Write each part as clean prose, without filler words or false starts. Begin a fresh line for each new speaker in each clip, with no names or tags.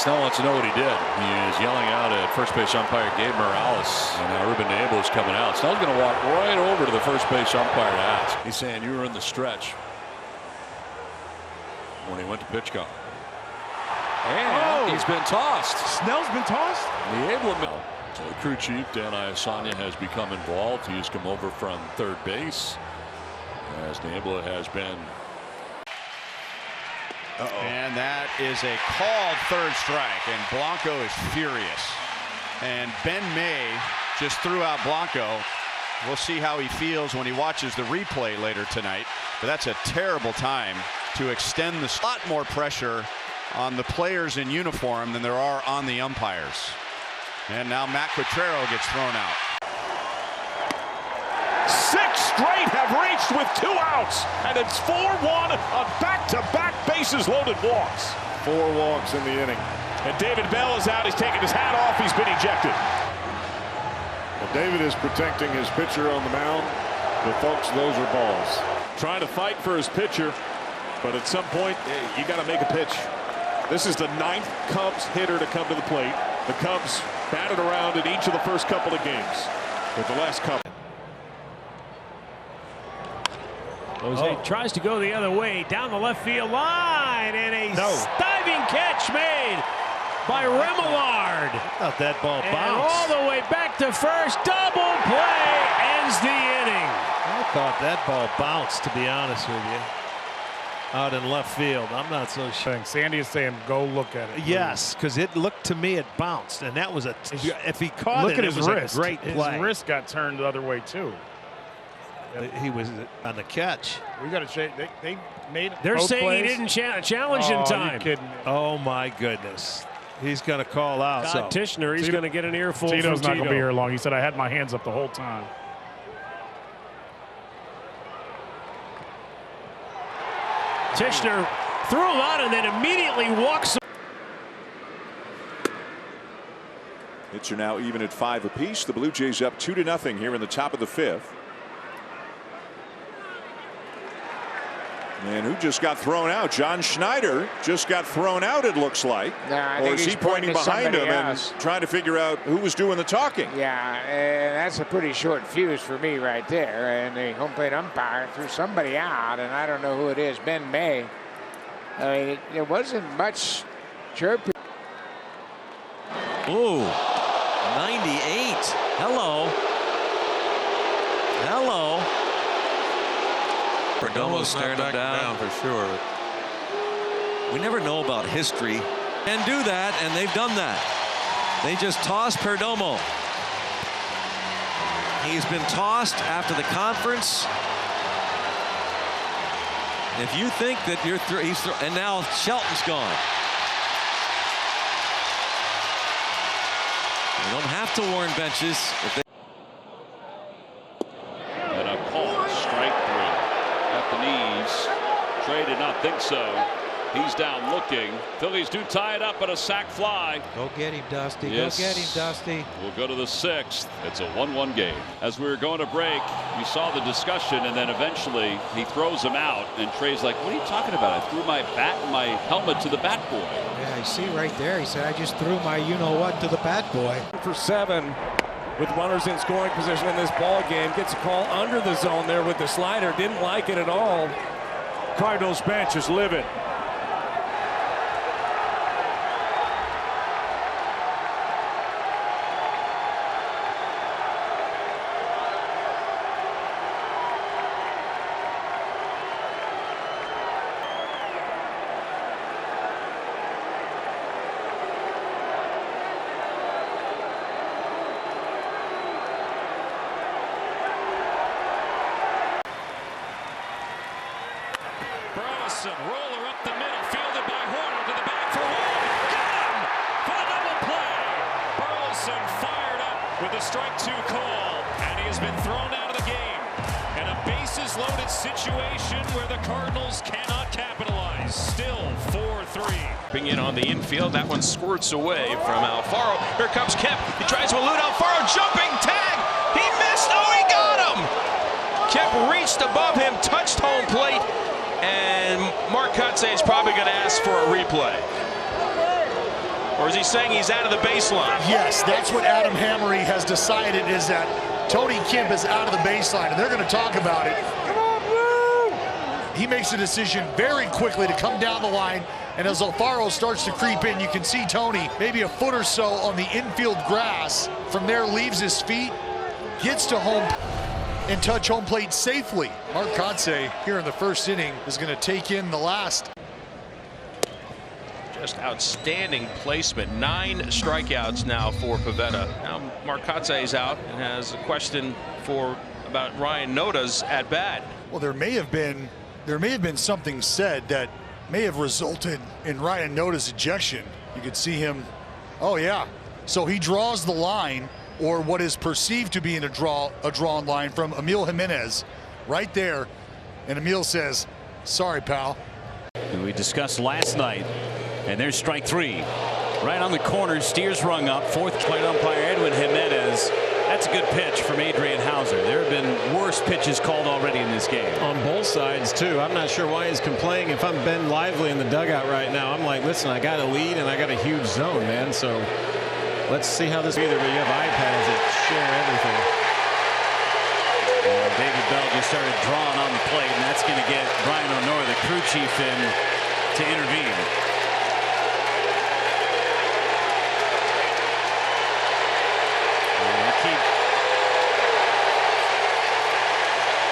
Snell wants to know what he did. He is yelling out at first base umpire Gabe Morales. And now Ruben Abel is coming out. Snell's going to walk right over to the first base umpire to ask. He's saying you were in the stretch when he went to pitch count. And he's been tossed.
Snell's been tossed?
The Abel. So the crew chief, Dan Iasanya, has become involved. He's come over from third base, as Abel has been.
And that is a called third strike, and Blanco is furious. And Ben May just threw out Blanco. We'll see how he feels when he watches the replay later tonight. But that's a terrible time to extend the lot more pressure on the players in uniform than there are on the umpires. And now Matt Quatrero gets thrown out.
6 straight have reached with 2 outs, and it's 4-1 on back-to-back bases loaded walks.
4 walks in the inning.
And David Bell is out. He's taking his hat off. He's been ejected.
Well, David is protecting his pitcher on the mound, but folks, those are balls.
Trying to fight for his pitcher, but at some point, you got to make a pitch. This is the 9th Cubs hitter to come to the plate. The Cubs batted around in each of the first couple of games, with the last couple.
Jose tries to go the other way down the left field line, and a diving catch made by Remillard.
Thought that ball bounced.
And all the way back to first. Double play ends the inning.
I thought that ball bounced, to be honest with you, out in left field. I'm not so sure.
Sandy is saying go look at it.
Yes, because it looked to me it bounced, and that was if he caught it,
look at his
it was
wrist.
a great play.
His wrist got turned the other way too.
He was on the catch.
We got to check. They made.
They're saying
plays.
he didn't challenge in time.
You kidding me?
Oh my goodness. He's going to call out.
Todd Tishner, he's going to get an earful.
Tito's
from
not going to be here long. He said I had my hands up the whole time.
Tishner threw him out and then immediately walks.
Hits are now even at 5 apiece. The Blue Jays up 2-0 here in the top of the 5th. And who just got thrown out? John Schneider just got thrown out, it looks like.
Or
is he pointing behind him and trying to figure out who was doing the talking?
Yeah, and that's a pretty short fuse for me right there. And the home plate umpire threw somebody out, and I don't know who it is. Ben May. I mean, there wasn't much chirping.
Ooh, 98. Hello. Hello. Perdomo's staring him down for sure. We never know about history. And do that, and they've done that. They just tossed Perdomo. He's been tossed after the conference. If you think that you're and now Shelton's gone. You don't have to warn benches.
And a call, strike 3 at the knees. Trey did not think so. He's down looking. Phillies do tie it up, but a sac fly.
Go get him, Dusty.
Yes.
Go get him, Dusty.
We'll go to the 6th. It's a 1-1 game. As we were going to break, you saw the discussion, and then eventually he throws him out, and Trey's like, what are you talking about? I threw my bat and my helmet to the bat boy.
Yeah, I see right there. He said, I just threw my you-know-what to the bat boy.
For 7 with runners in scoring position in this ball game. Gets a call under the zone there with the slider. Didn't like it at all. Cardinals bench is livid.
Roller up the middle, fielded by Horner to the back for one. Got him for the double play. Burleson fired up with a strike 2 call, and he has been thrown out of the game. And a bases loaded situation where the Cardinals cannot capitalize. Still 4-3.
Bring in on the infield. That one squirts away from Alfaro. Here comes Kemp. He tries to elude Alfaro. Jumping tag. He missed. Oh, he got him. Kemp reached above him, touched home plate. And Mark Kutze is probably going to ask for a replay. Or
Or is he saying he's out of the baseline?
Yes, that's what Adam Hammery has decided, is that Tony Kemp is out of the baseline, and they're going to talk about it. Come on, Blue! He makes a decision very quickly to come down the line, and as Alfaro starts to creep in, you can see Tony maybe a foot or so on the infield grass. From there, leaves his feet, gets to home and touch home plate safely. Mark Kotsay here in the first inning is going to take in the last.
Just outstanding placement. 9 strikeouts now for Pivetta. Now Mark Kotsay's out and has a question about Ryan Noda's at bat.
Well, there may have been something said that may have resulted in Ryan Noda's ejection. You could see him. Oh yeah. So he draws the line, or what is perceived to be a drawn line from Emil Jimenez right there, and Emil says, "Sorry, pal."
We discussed last night. And there's strike 3. Right on the corner, steers rung up. Fourth plate umpire Edwin Jimenez. That's a good pitch from Adrian Hauser. There have been worse pitches called already in this game.
On both sides, too. I'm not sure why he's complaining. If I'm Ben Lively in the dugout right now, I'm like, listen, I got a lead and I got a huge zone, man. So let's see how this either. But you have iPads that share everything.
David Bell just started drawing on the plate, and that's going to get Brian O'Nora, the crew chief, in to intervene.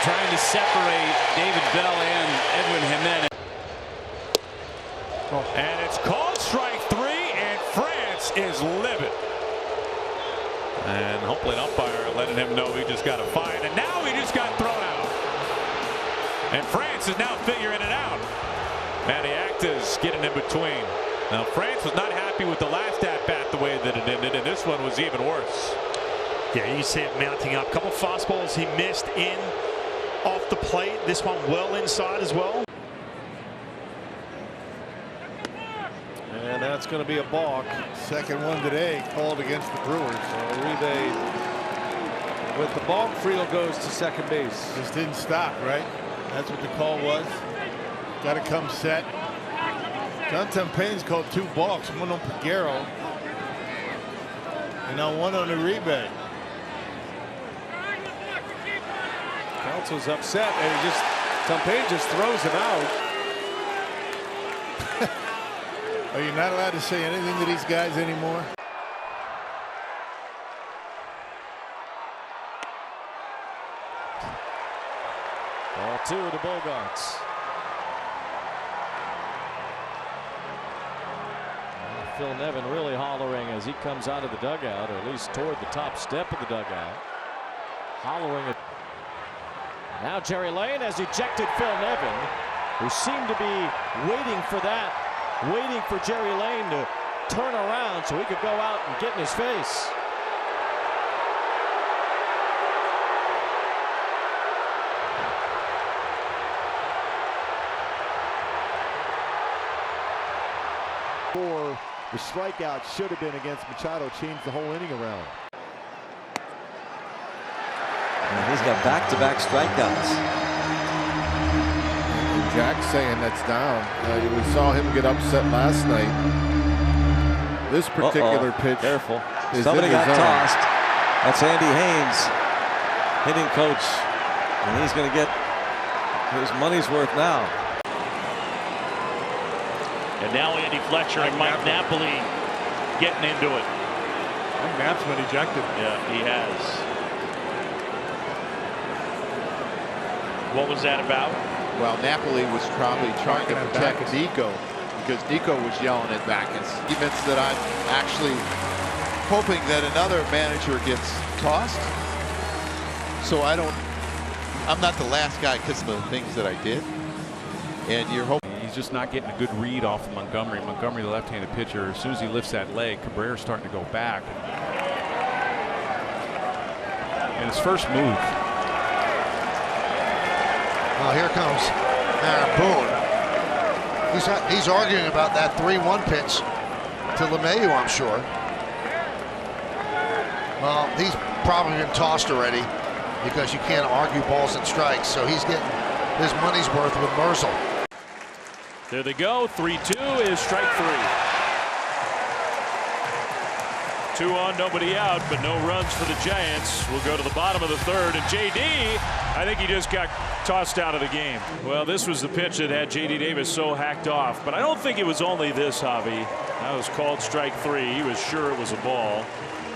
Trying to separate David Bell and Edwin Jimenez.
And it's called strike 3, and France is livid. And hopefully an umpire letting him know he just got a fine, and now he just got thrown out. And France is now figuring it out. Matty Acta's getting in between. Now France was not happy with the last at-bat the way that it ended, and this one was even worse.
Yeah, you see it mounting up. A couple fastballs he missed in off the plate. This one well inside as well.
And that's going to be a balk. Second one today called against the Brewers. So Uribe with the balk, Friel goes to second base. Just didn't stop, right? That's what the call was. Got to come set. John Tempaine's called 2 balks, one on Peguero and now one on Uribe. Council's upset, and Tempaine just throws him out. Are you not allowed to say anything to these guys anymore?
Ball 2 to Bogarts. Phil Nevin really hollering as he comes out of the dugout, or at least toward the top step of the dugout. Hollering it. Now Jerry Lane has ejected Phil Nevin, who seemed to be waiting for that, waiting for Jerry Lane to turn around so he could go out and get in his face.
Or the strikeout should have been against Machado, changed the whole inning around.
And he's got back-to-back strikeouts.
Jack's saying that's down. We saw him get upset last night. This particular pitch.
Careful.
Is
somebody got
zone.
tossed. That's Andy Haynes, hitting coach, and he's going to get his money's worth now.
And now Andy Fletcher and Mike Napoli getting into it.
And Nap's been ejected.
Yeah, he has. What was that about?
Well, Napoli was probably trying to protect Nico, because Nico was yelling at Backus. Events that I'm actually hoping that another manager gets tossed. So I'm not the last guy because of the things that I did. And you're hoping.
He's just not getting a good read off of Montgomery. Montgomery, the left-handed pitcher, as soon as he lifts that leg, Cabrera's starting to go back. And his first move.
Well, here comes Aaron Boone. He's arguing about that 3-1 pitch to LeMahieu, I'm sure. Well, he's probably been tossed already because you can't argue balls and strikes. So he's getting his money's worth with Merzel.
There they go. 3-2 is strike 3.
2 on, nobody out, but no runs for the Giants. We'll go to the bottom of the third, and JD, I think he just got tossed out of the game. Well, this was the pitch that had JD Davis so hacked off, but I don't think it was only this, Javi. That was called strike 3. He was sure it was a ball.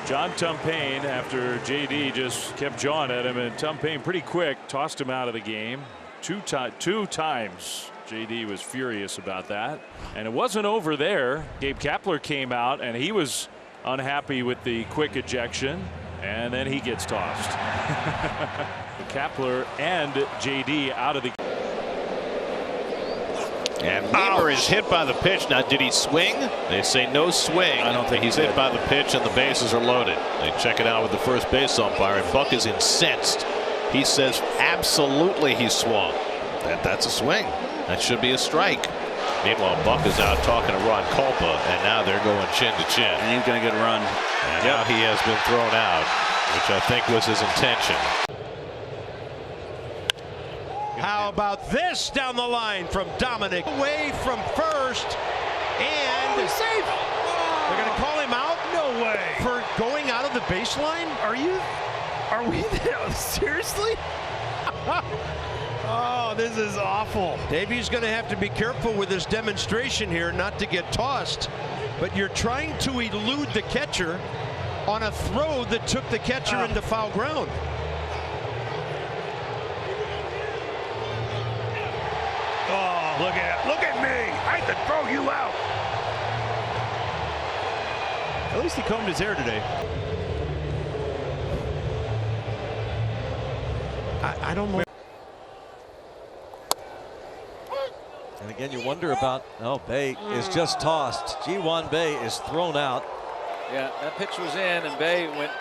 John Tumpain, after JD just kept jawing at him, and Tumpain pretty quick tossed him out of the game. Two times. JD was furious about that, and it wasn't over there. Gabe Kapler came out, and he was unhappy with the quick ejection, and then he gets tossed. Kapler and JD out of the game.
And Weaver is hit by the pitch. Now, did he swing? They say no swing. I don't think he's hit by the pitch, and the bases are loaded. They check it out with the first base umpire, and Buck is incensed. He says absolutely he swung. That's a swing. That should be a strike. Meanwhile, Buck is out talking to Ron Culpa, and now they're going chin to chin.
And he's going to get a run.
And now he has been thrown out, which I think was his intention.
How about this down the line from Dominic? Away from first, and he's safe. They're going to call him out?
No way.
For going out of the baseline?
Are we there? Seriously? Oh, this is awful.
Davey's going to have to be careful with his demonstration here not to get tossed, but you're trying to elude the catcher on a throw that took the catcher into foul ground.
Oh, look at me. I could throw you out.
At least he combed his hair today.
I don't know.
And again, you wonder about, Bay is just tossed. Ji-Hwan Bae is thrown out.
Yeah, that pitch was in, and Bae went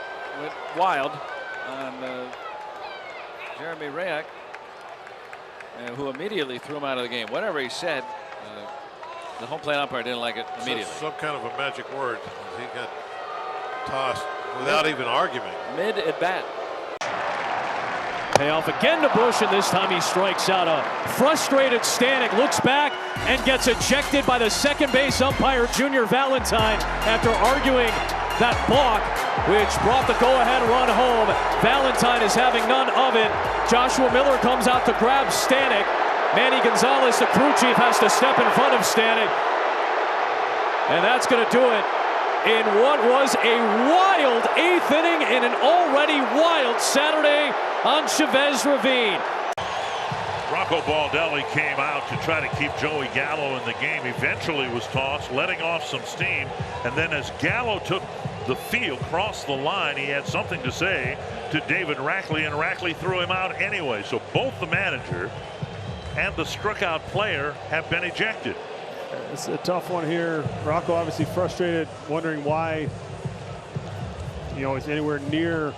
wild on Jeremy Rayak, who immediately threw him out of the game. Whatever he said, the home plate umpire didn't like it immediately.
Some kind of a magic word. He got tossed without even arguing.
Mid at bat.
Payoff again to Bush, and this time he strikes out. A frustrated Stanek looks back and gets ejected by the second base umpire, Junior Valentine, after arguing that balk, which brought the go-ahead run home. Valentine is having none of it. Joshua Miller comes out to grab Stanek. Manny Gonzalez, the crew chief, has to step in front of Stanek. And that's going to do it in what was a wild 8th inning in an already wild Saturday on Chavez Ravine.
Rocco Baldelli came out to try to keep Joey Gallo in the game. Eventually was tossed, letting off some steam. And then as Gallo took the field, crossed the line, he had something to say to David Rackley, and Rackley threw him out anyway. So both the manager and the struck out player have been ejected.
It's a tough one here. Rocco obviously frustrated, wondering why, it's anywhere near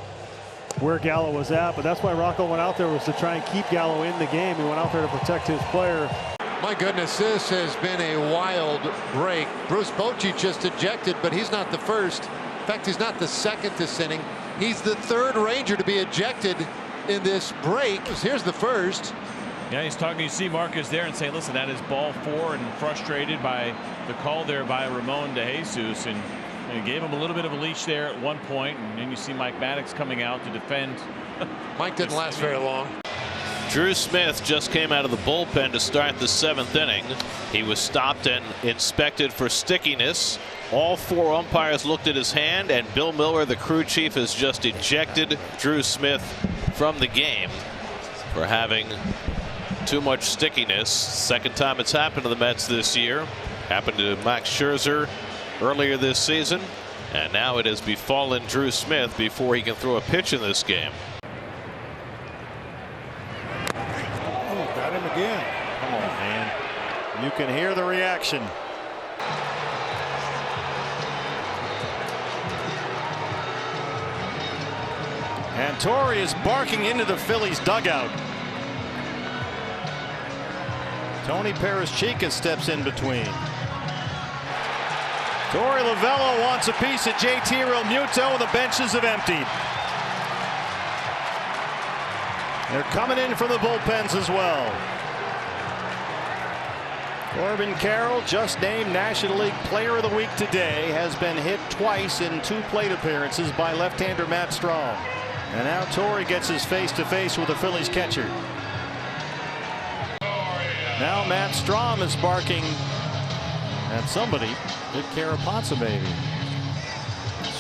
where Gallo was at, but that's why Rocco went out there, was to try and keep Gallo in the game. He went out there to protect his player.
My goodness, this has been a wild break. Bruce Bochy just ejected, but he's not the first. In fact, he's not the second this inning. He's the third Ranger to be ejected in this break. Here's the first.
Yeah, he's talking. You see Marcus there and say, listen, that is ball 4, and frustrated by the call there by Ramon DeJesus, and he gave him a little bit of a leash there at one point, and then you see Mike Maddox coming out to defend.
Mike didn't last very long.
Drew Smith just came out of the bullpen to start the 7th inning. He was stopped and inspected for stickiness. All 4 umpires looked at his hand, and Bill Miller, the crew chief, has just ejected Drew Smith from the game for having too much stickiness. Second time it's happened to the Mets this year. Happened to Max Scherzer earlier this season, and now it has befallen Drew Smith before he can throw a pitch in this game.
Oh, got him again. Come on, man. You can hear the reaction. And Torrey is barking into the Phillies dugout. Tony Perez-Chica steps in between. Torey Lovullo wants a piece of JT Realmuto, and the benches have emptied. They're coming in from the bullpens as well.
Corbin Carroll, just named National League Player of the Week today, has been hit twice in 2 plate appearances by left-hander Matt Strom. And now Torrey gets his face-to-face with the Phillies catcher. Now Matt Strom is barking at somebody. Dick Caraponza maybe.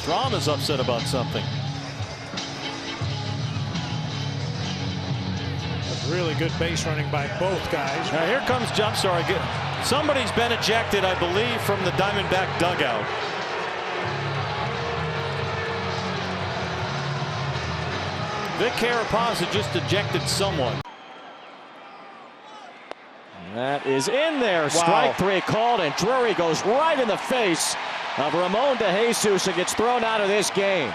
Strom is upset about something.
Really good base running by both guys.
Now here comes somebody's been ejected, I believe, from the Diamondback dugout. Vic Caraponza just ejected someone.
That is in there. Strike 3 called, and Drury goes right in the face of Ramon DeJesus and gets thrown out of this game.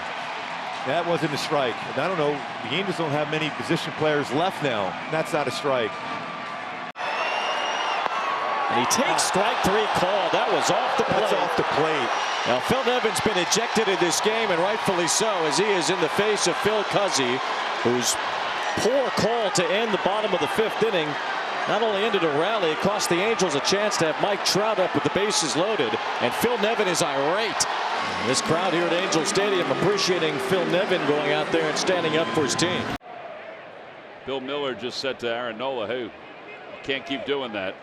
That wasn't a strike. And I don't know, the Angels don't have many position players left now. That's not a strike.
And he takes strike 3 call. That was off the plate.
That's off the plate.
Now Phil Nevin's been ejected in this game, and rightfully so, as he is in the face of Phil Cuzzi, whose poor call to end the bottom of the 5th inning not only ended a rally, it cost the Angels a chance to have Mike Trout up with the bases loaded, and Phil Nevin is irate. This crowd here at Angel Stadium appreciating Phil Nevin going out there and standing up for his team.
Bill Miller just said to Aaron Nola, hey, you can't keep doing that.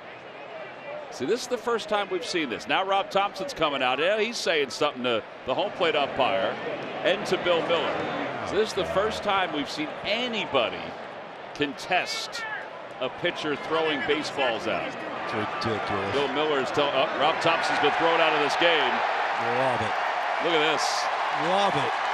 See, this is the first time we've seen this. Now Rob Thompson's coming out. Yeah, he's saying something to the home plate umpire and to Bill Miller. So this is the first time we've seen anybody contest a pitcher throwing baseballs out.
It's ridiculous.
Bill Miller's Rob Thompson's been thrown out of this game.
Love it.
Look at this.
Love it.